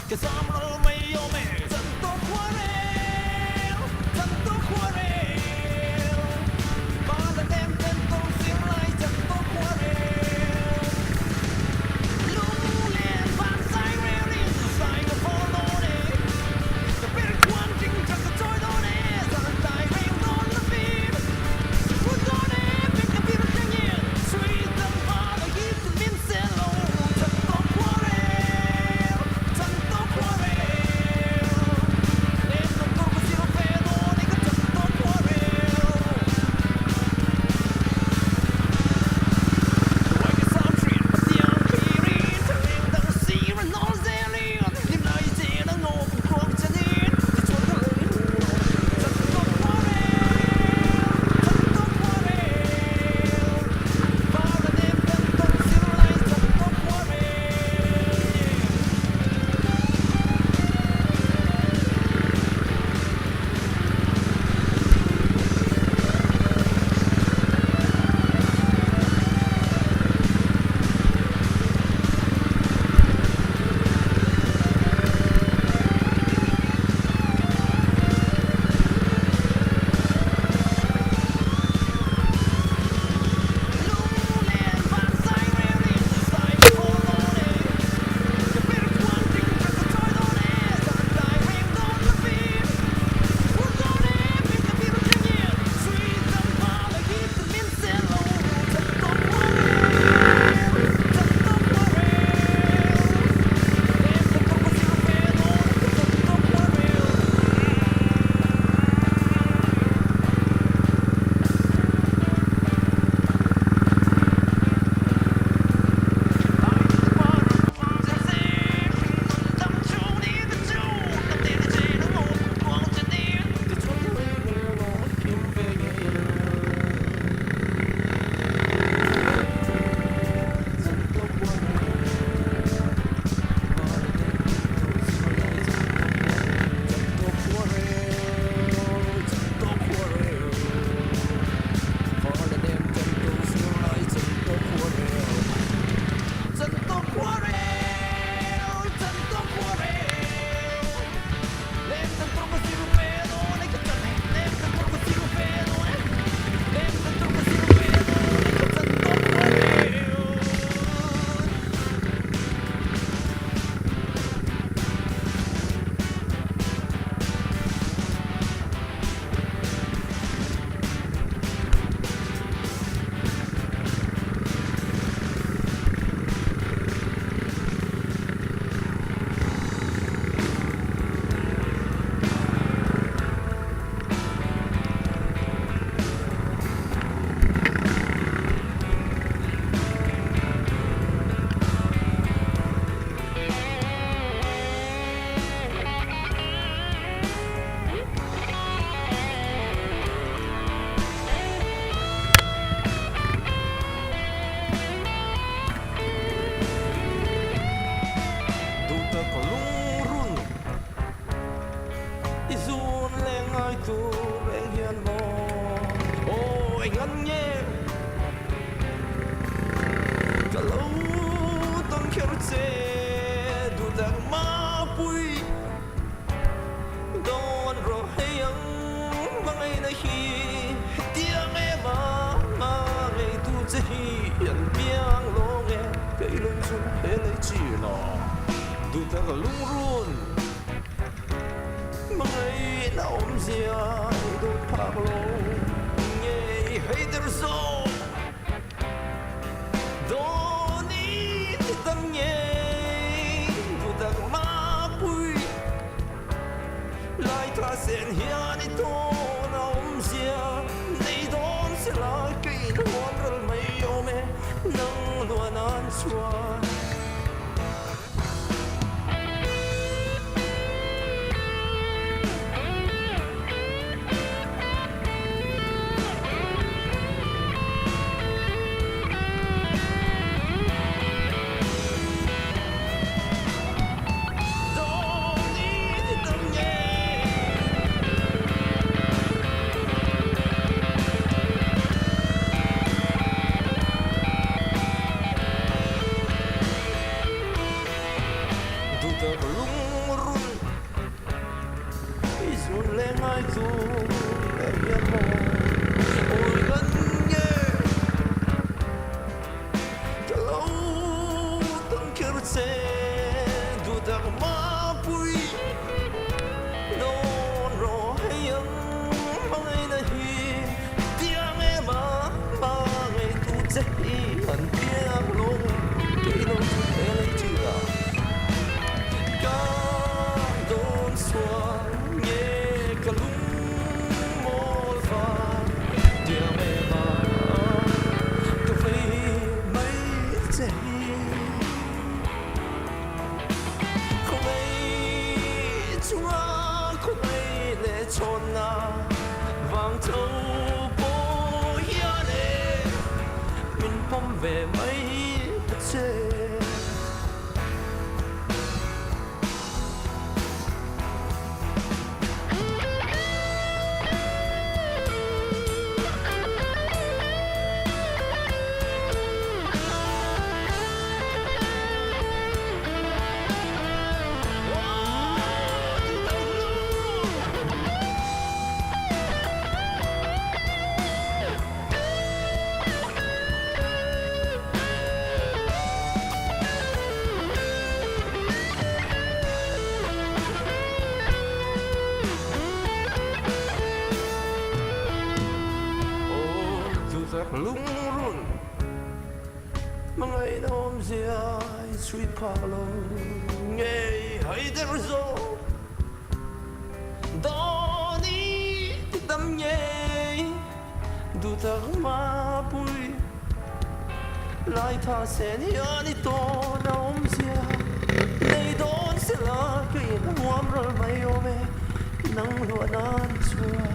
che sembrano meglio me. Tanto cuore, tanto cuore, ma la tempo non si mai tanto cuore. Lonely, but sai really, sai che forlone, per quanti in casa toi non è, dai vengono la fine, perdone, per capire che niente, sweet and far, hit the mincello, tanto cuore, tanto cuore, e non torno si lo vedo, che tanto cuore. tờ lung run run lên ai dù em nhớ ôi gần nhé cho lâu từng kia sẽ dù ta ma bụi no no hay em mai na hi tiếng em mà ngày tu chạy hận tiếng lối cái đâu thể lấy chưa cả đồn xóa nhẹ cả lung môi pha tiếng em mà cứ phải mấy chạy không ai chúa không ai để chọn na vàng thâu bố ya nè mình phong về mấy chế lung run mga inom siya sweet palo ngay hay derzo doni titam nhé du ta ma bụi lại tha sen yani to nom siya nay don sila kay nang wamral mayome nang luanan suwa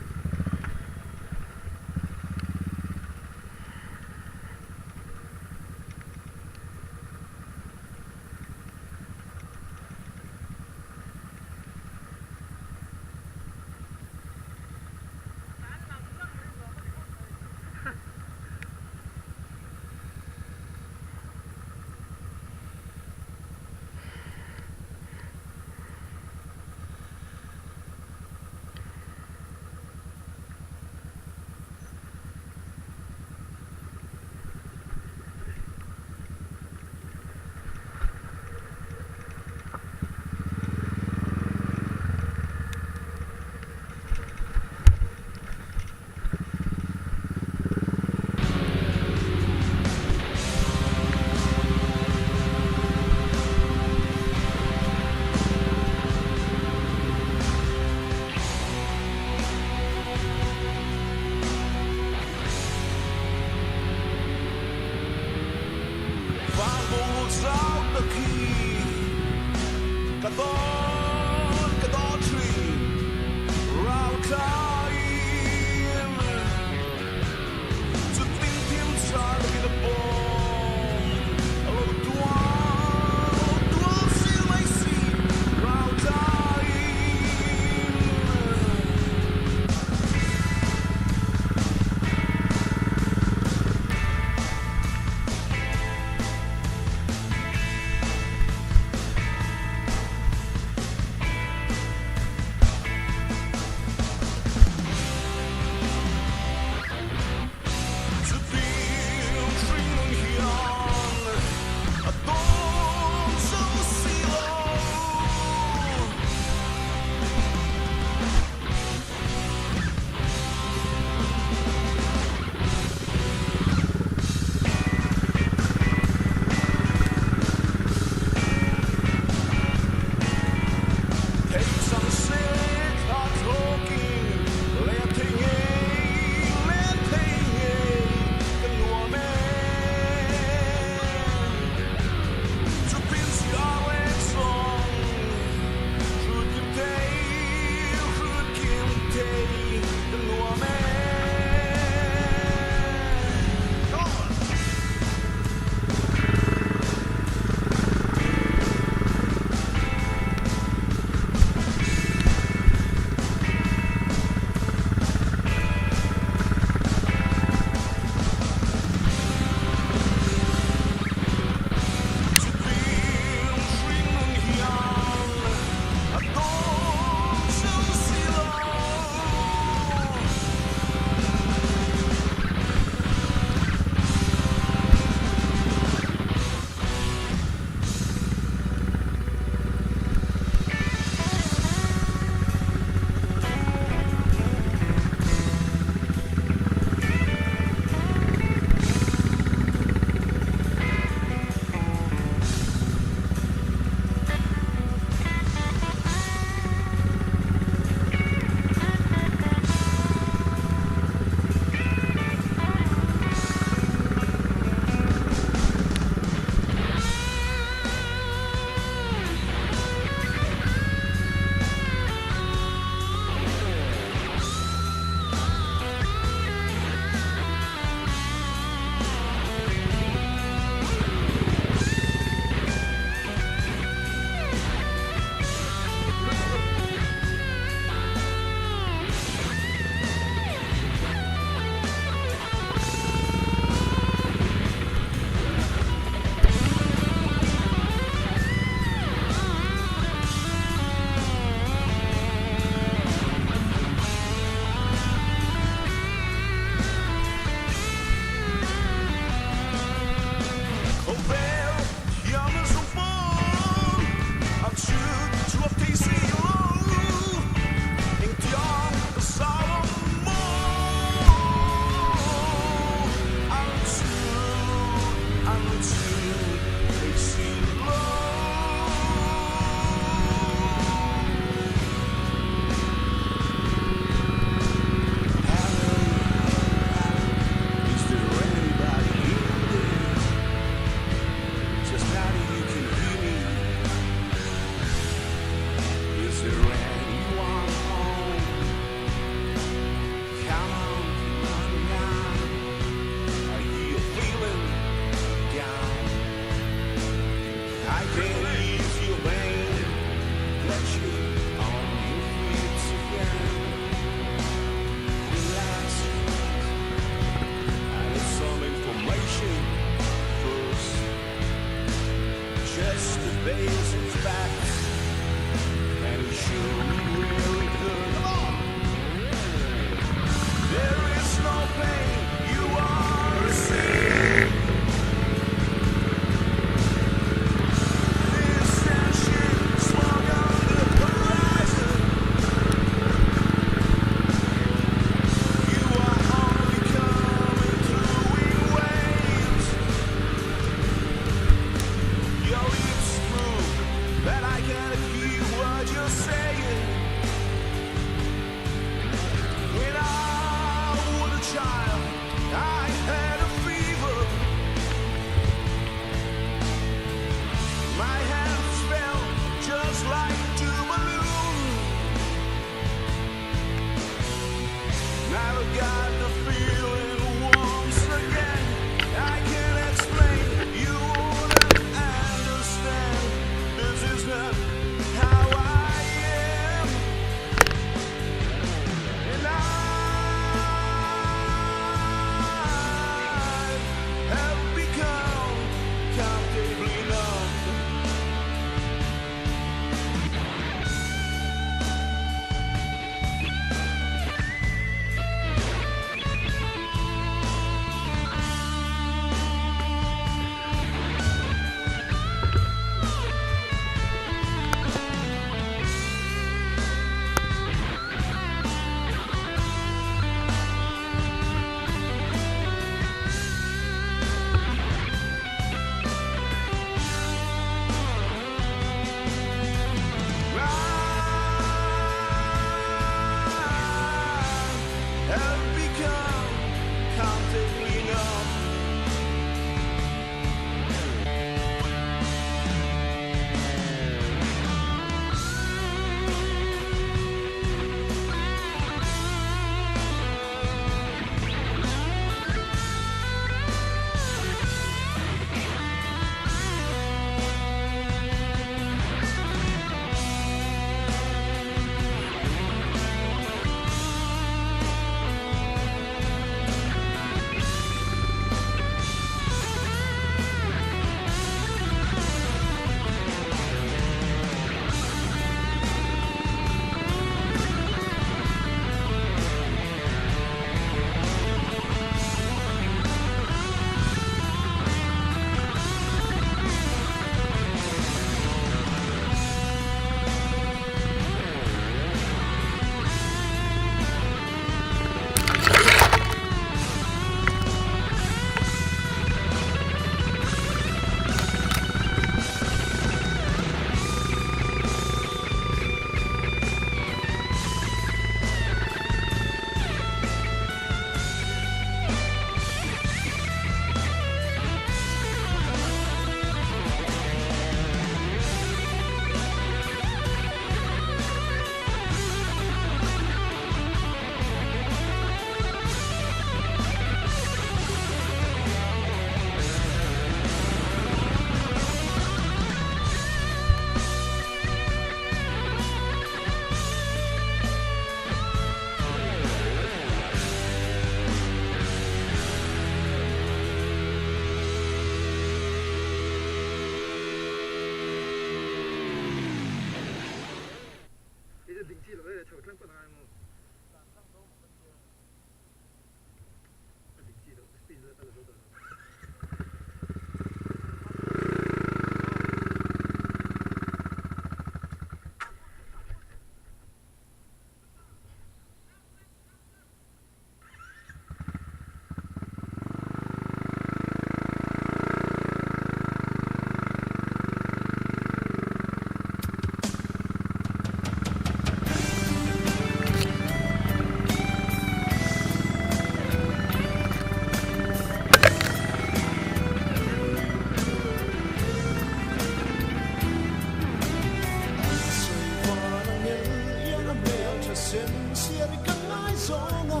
zonga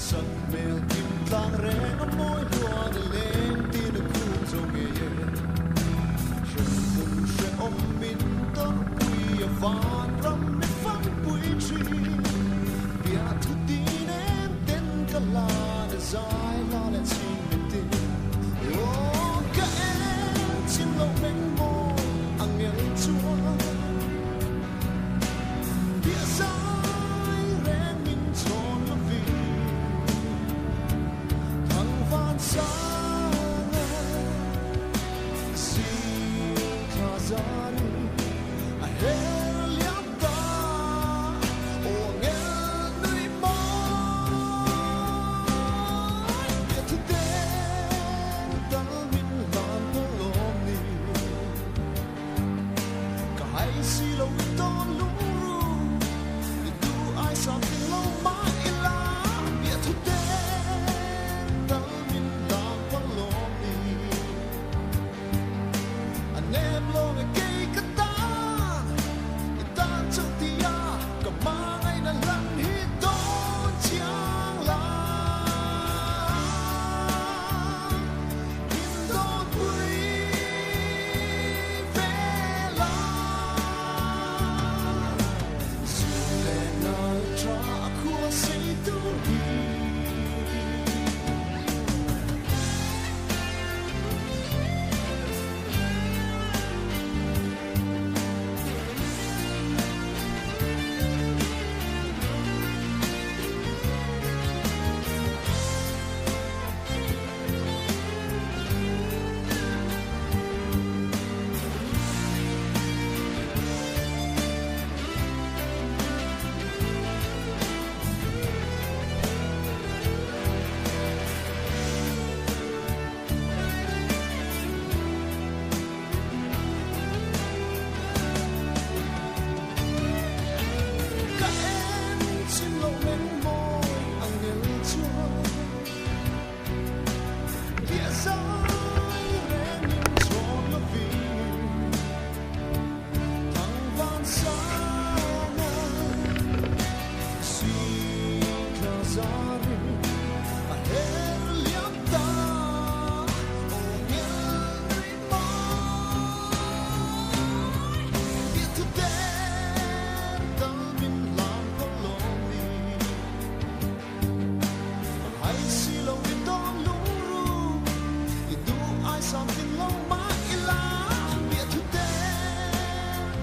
san mel kim tlang reng a moi luan lên tin khu zong ye shen mun she om min ton quy a van ram mi fang pui chi bia thu tin em ten ka la de zai la le ching mi tin oh ka em chin lo men mo ang el chua bia sai reng min chon lo vi thang van sa si tha zari a hel liam ta o ngel nui mo bia thu te dal min lan po lom ni ka hai si lo ton lu do I something low my ila bia thu te dal min lan po lom ni anh em lo về cây cát ta ta trong tia cả mang ai là lần hít to chiang la in do quy về la xin lên nói cho aku say tu đi các em xin lộ men môi ang el chua bia sai reng min chon lo vi thang van sa si ka zari a hel liam ta o ngel nui mo bia thu te dal min lan po lom ni hai si lo in don lu ru you do I something low my ila bia thu te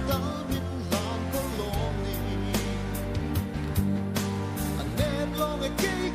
dal min lan po lom ni anh em lo về cây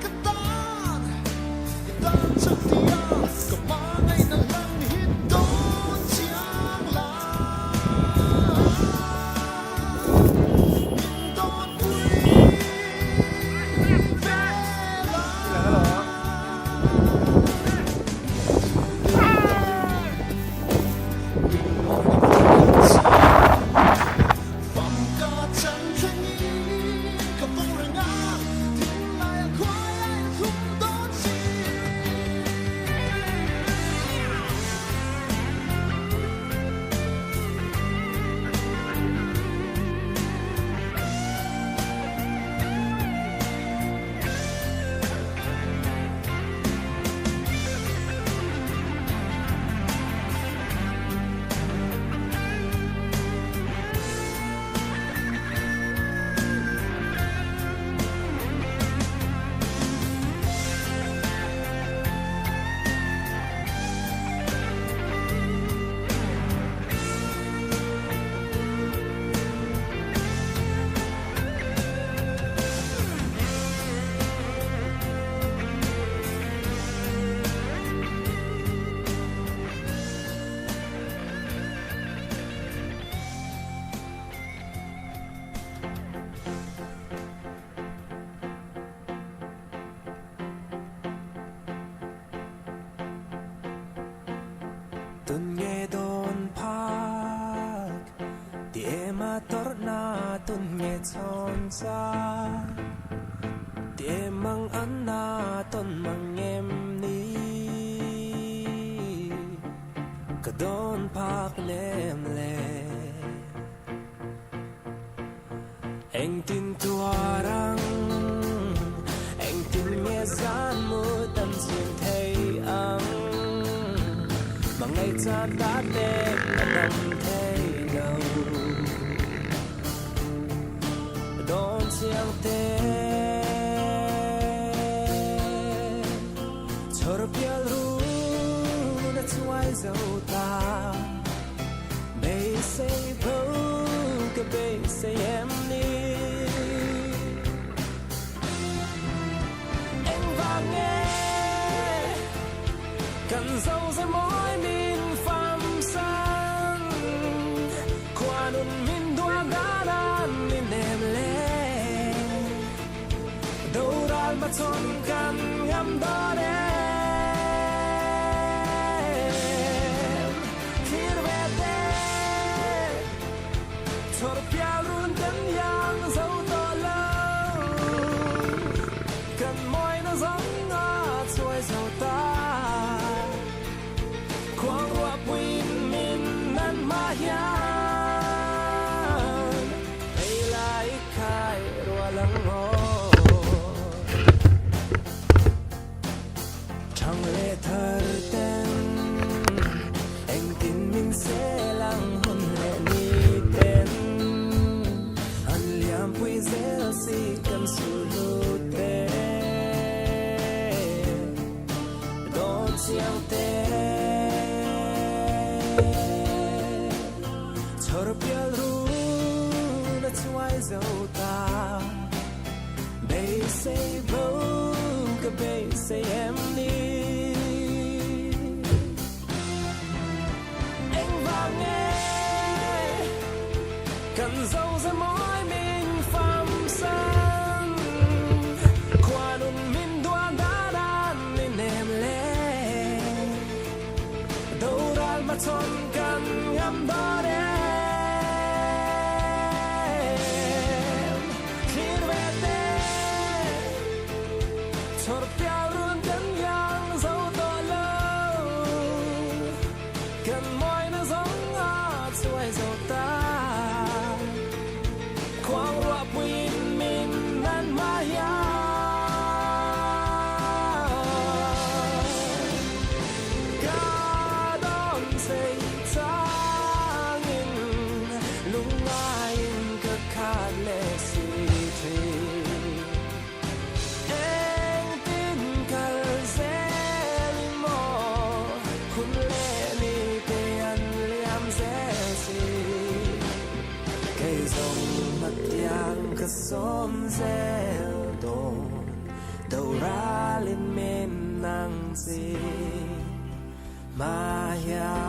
sa dati Anong thay đâu Đón chiang tê Cho rập yal ru Đã chuai dâu ta Bây say bầu Cái bây say em đi Anh và nghe Cần dâu ra mối min phàm sang Qua nôn min đoa đá đàn min em lê Đâu đàn mà chôn cần ngắm đó đêm Khi về đêm Cho được piao luôn đến yang dâu to lâu Cần môi nó giống ngọt xuôi dâu ta Quang hoa quên mình nan ma hian Hay là ít khai rùa lăng ngô Trong lệ thơ tên Anh tin mình sẽ lăng hôn lệ ni tên Anh liam quý dễ si cầm su lưu tên Đón chiang tên Cho rập yal ru Đã chuai dâu ta Bây say bầu Cả bây say em đi Anh và nghe Cần dâu ra mối mình phàm sang Qua nôn min đoan đá đàn Nên em lê Đâu đàn mà chôn cần ngắm đó đêm Khi về đêm Cho được piao luôn đến yang dâu to lâu Cần môi nó giống ngọt xuôi dâu ta Quang hoa quên mình nan ma hian Cả đón say ta nghìn Lúc ai cơ khát lệ si thi Anh tin cả dễ li mò Khun lệ ni tê ăn liam dễ si Cây dòng mặt yang cơ xóm dễ đồn Đầu ra lên men năng gì Mà hiang